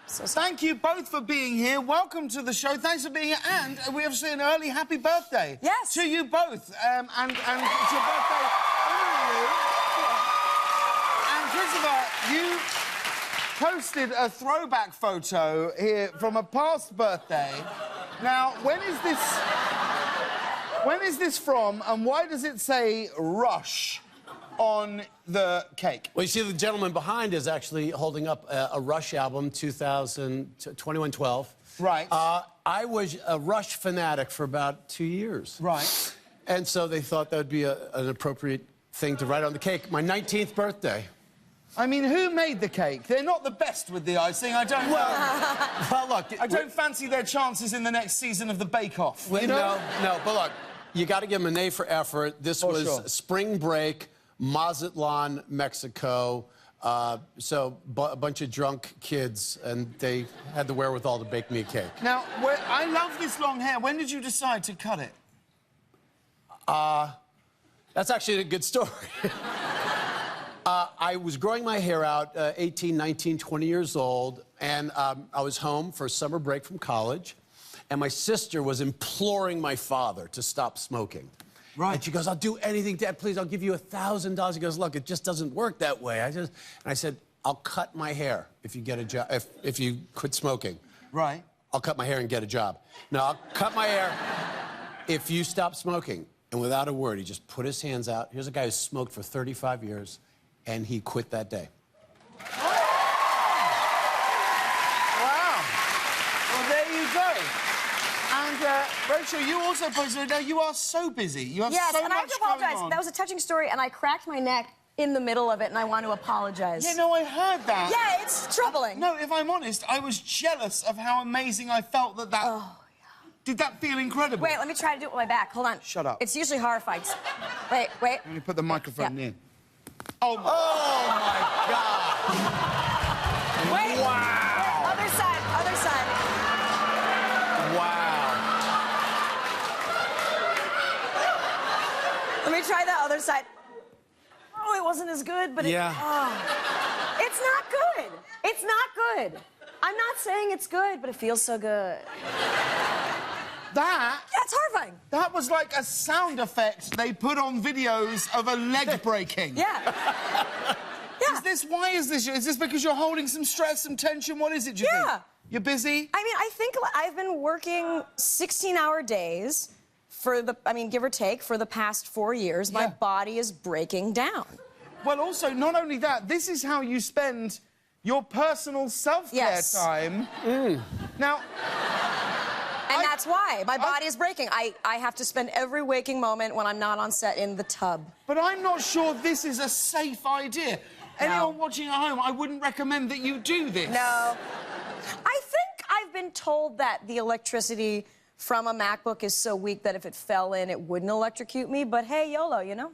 So thank you both for being here. Welcome to the show. Thanks for being here. And we have to say an early happy birthday. Yes. To you both. And it's your birthday. And Christopher, you posted a throwback photo here from a past birthday. Now, when is this from, and why does it say Rush on the cake? Well, you see, the gentleman behind is actually holding up a Rush album, 2112. Right. I was a Rush fanatic for about 2 years. Right. And so they thought that would be an appropriate thing to write on the cake. My 19th birthday. I mean, who made the cake? They're not the best with the icing. I don't know. Well, look... I don't fancy their chances in the next season of the Bake Off. Well, you know? No, but look, you got to give them an A for effort. This was sure. spring break, Mazatlan, Mexico. So a bunch of drunk kids, and they had the wherewithal to bake me a cake. Now, I love this long hair. When did you decide to cut it? That's actually a good story. I was growing my hair out, 18, 19, 20 years old, and I was home for a summer break from college, and my sister was imploring my father to stop smoking. Right. And she goes, I'll do anything, Dad, please, I'll give you $1,000. He goes, look, it just doesn't work that way. And I said, I'll cut my hair if you get a job, if you quit smoking. Right. I'll cut my hair and get a job. No, I'll cut my hair if you stop smoking. And without a word, he just put his hands out. Here's a guy who smoked for 35 years. And he quit that day. Wow. Well, there you go. And, Rachel, you also posted... Now, you are so busy. You have so much going on. Yes, and I have to apologize. That was a touching story, and I cracked my neck in the middle of it, and I want to apologize. Yeah, no, I heard that. Yeah, it's troubling. No, if I'm honest, I was jealous of how amazing I felt that... Oh, yeah. Did that feel incredible? Wait, let me try to do it with my back. Hold on. Shut up. It's usually horrifying. Wait. Let me put the microphone in. Oh, my God. Wait. Wow. Other side. Wow. Let me try the other side. Oh, it wasn't as good, but yeah. It's not good. It's not good. I'm not saying it's good, but it feels so good. That... Yeah, it's horrifying. That was like a sound effect they put on videos of a leg breaking. Yeah. Yeah. Why is this? Is this because you're holding some stress, some tension? What is it, do you think? You're busy? I mean, I think I've been working 16-hour days for give or take, for the past 4 years. Yeah. My body is breaking down. Well, also, not only that, this is how you spend your personal self-care time. Now... And that's why my body is breaking. I have to spend every waking moment when I'm not on set in the tub. But I'm not sure this is a safe idea. Anyone watching at home, I wouldn't recommend that you do this. No. I think I've been told that the electricity from a MacBook is so weak that if it fell in, it wouldn't electrocute me. But hey, YOLO, you know?